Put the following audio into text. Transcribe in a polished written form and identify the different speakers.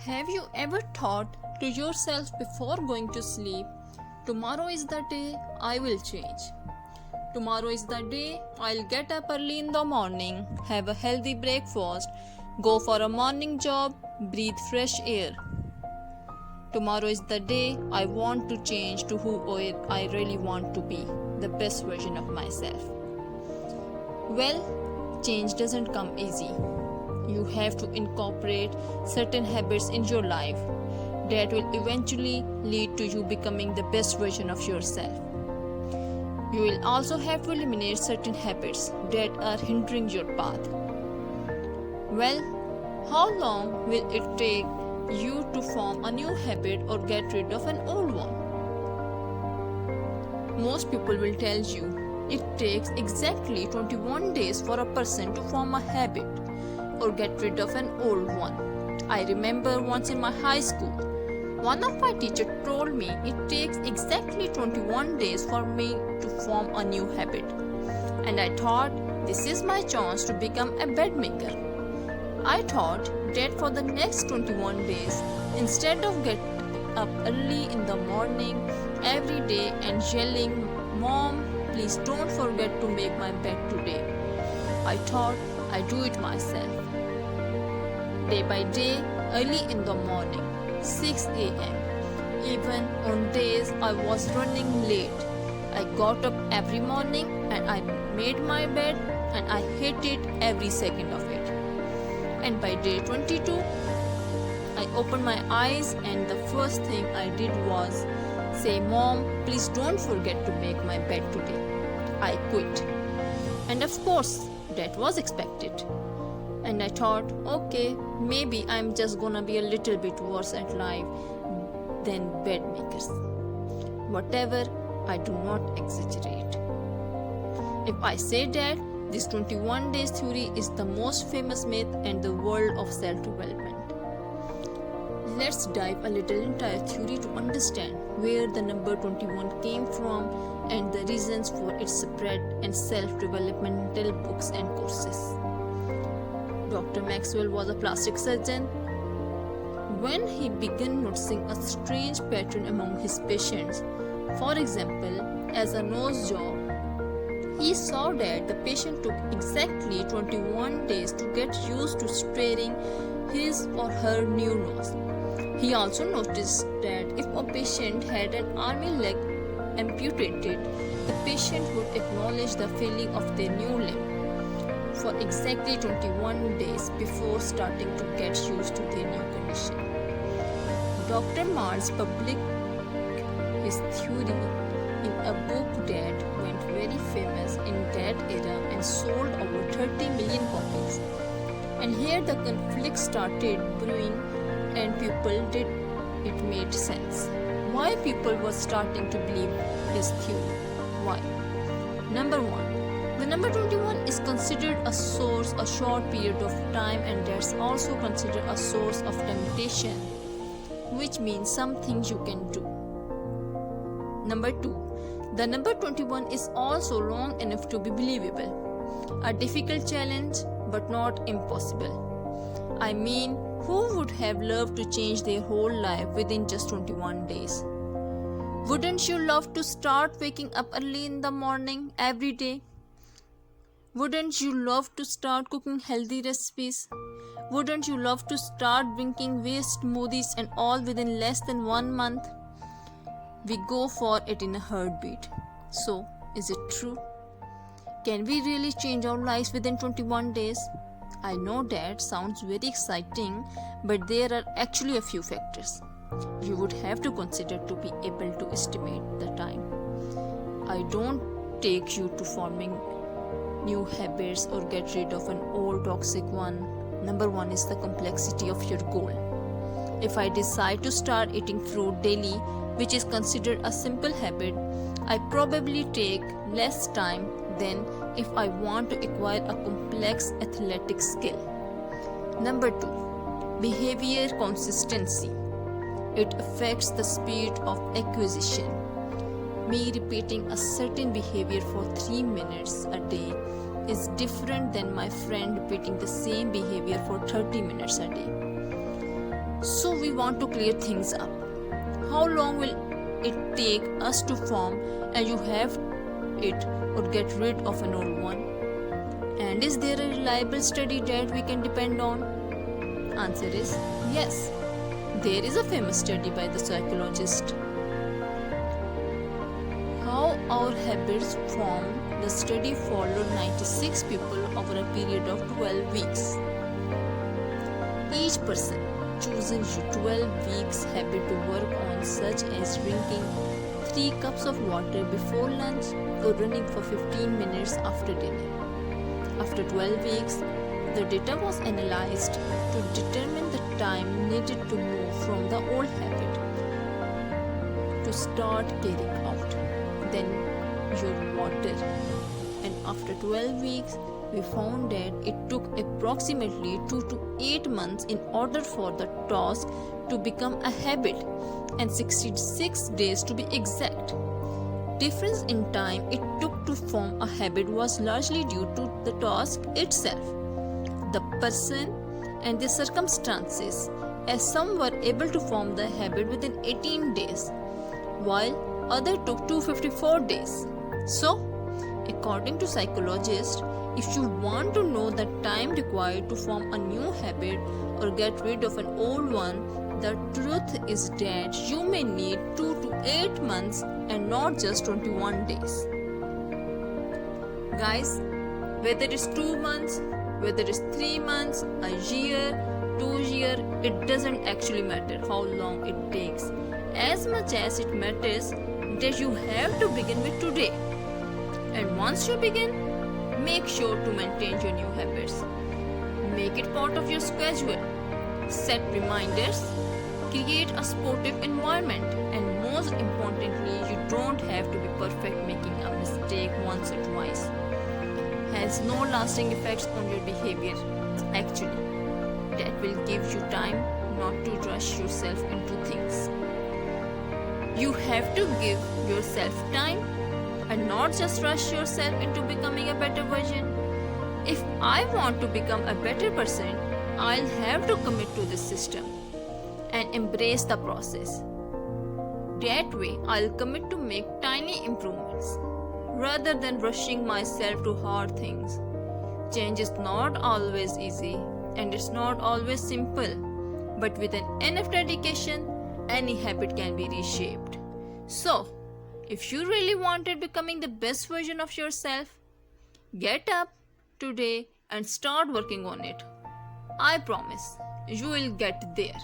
Speaker 1: Have you ever thought to yourself before going to sleep, tomorrow is the day I will change? Tomorrow is the day I'll get up early in the morning, have a healthy breakfast, go for a morning jog, breathe fresh air. Tomorrow is the day I want to change to who I really want to be, the best version of myself. Well, change doesn't come easy. You have to incorporate certain habits in your life that will eventually lead to you becoming the best version of yourself. You will also have to eliminate certain habits that are hindering your path. Well, how long will it take you to form a new habit or get rid of an old one? Most people will tell you it takes exactly 21 days for a person to form a habit or get rid of an old one. I remember once in my high school, one of my teachers told me it takes exactly 21 days for me to form a new habit. And I thought, this is my chance to become a bed maker. I thought that for the next 21 days, instead of getting up early in the morning every day and yelling, "Mom, please don't forget to make my bed today," I thought I'd do it myself. Day by day, early in the morning, 6 a.m. Even on days I was running late, I got up every morning and I made my bed and I hated every second of it. And by day 22, I opened my eyes and the first thing I did was say, "Mom, please don't forget to make my bed today." I quit. And of course, that was expected. And I thought, okay, maybe I'm just gonna be a little bit worse at life than bed makers. Whatever, I do not exaggerate. If I say that, this 21 days theory is the most famous myth in the world of self-development. Let's dive a little into our theory to understand where the number 21 came from and the reasons for its spread in self-developmental books and courses. Dr. Maxwell was a plastic surgeon. When he began noticing a strange pattern among his patients, for example, as a nose job, he saw that the patient took exactly 21 days to get used to straightening his or her new nose. He also noticed that if a patient had an army leg amputated, the patient would acknowledge the feeling of their new limb for exactly 21 days before starting to get used to their new condition. Dr. Mars published his theory in a book that went very famous in that era and sold over 30 million copies. And here the conflict started brewing and it made sense. Why people were starting to believe his theory? Why? Number one, the number 21 is considered a short period of time, and that's also considered a source of temptation, which means something you can do. Number two, the number 21 is also long enough to be believable. A difficult challenge, but not impossible. I mean, who would have loved to change their whole life within just 21 days? Wouldn't you love to start waking up early in the morning every day? Wouldn't you love to start cooking healthy recipes? Wouldn't you love to start drinking waste smoothies and all within less than 1 month? We go for it in a heartbeat. So, is it true? Can we really change our lives within 21 days? I know that sounds very exciting, but there are actually a few factors you would have to consider to be able to estimate the time. I don't take you to forming new habits or get rid of an old toxic one. Number one is the complexity of your goal. If I decide to start eating fruit daily, which is considered a simple habit, I probably take less time than if I want to acquire a complex athletic skill. Number two, behavior consistency. It affects the speed of acquisition. Me repeating a certain behavior for 3 minutes a day is different than my friend repeating the same behavior for 30 minutes a day. So we want to clear things up. How long will it take us to form a new habit or get rid of an old one? And is there a reliable study that we can depend on? Answer is yes. There is a famous study by the psychologist. How our habits form. The study followed 96 people over a period of 12 weeks. Each person chosen 12 weeks habit to work on, such as drinking 3 cups of water before lunch or running for 15 minutes after dinner. After 12 weeks, the data was analyzed to determine the time needed to move from the old habit to start carrying out. Then your water. And after 12 weeks, we found that it took approximately 2 to 8 months in order for the task to become a habit, and 66 days to be exact. Difference in time it took to form a habit was largely due to the task itself, the person, and the circumstances, as some were able to form the habit within 18 days, while others took 254 days. So, according to psychologists, if you want to know the time required to form a new habit or get rid of an old one, the truth is that you may need 2 to 8 months and not just 21 days. Guys, whether it's 2 months, whether it's 3 months, a year, 2 years, it doesn't actually matter how long it takes. As much as it matters that you have to begin with today. And once you begin, make sure to maintain your new habits. Make it part of your schedule. Set reminders. Create a supportive environment. And most importantly, you don't have to be perfect. Making a mistake once or twice has no lasting effects on your behavior. Actually, that will give you time not to rush yourself into things. You have to give yourself time and not just rush yourself into becoming a better version. If I want to become a better person, I'll have to commit to this system and embrace the process. That way, I'll commit to make tiny improvements rather than rushing myself to hard things. Change is not always easy and it's not always simple, but with enough dedication, any habit can be reshaped. So, if you really wanted becoming the best version of yourself, get up today and start working on it. I promise you will get there.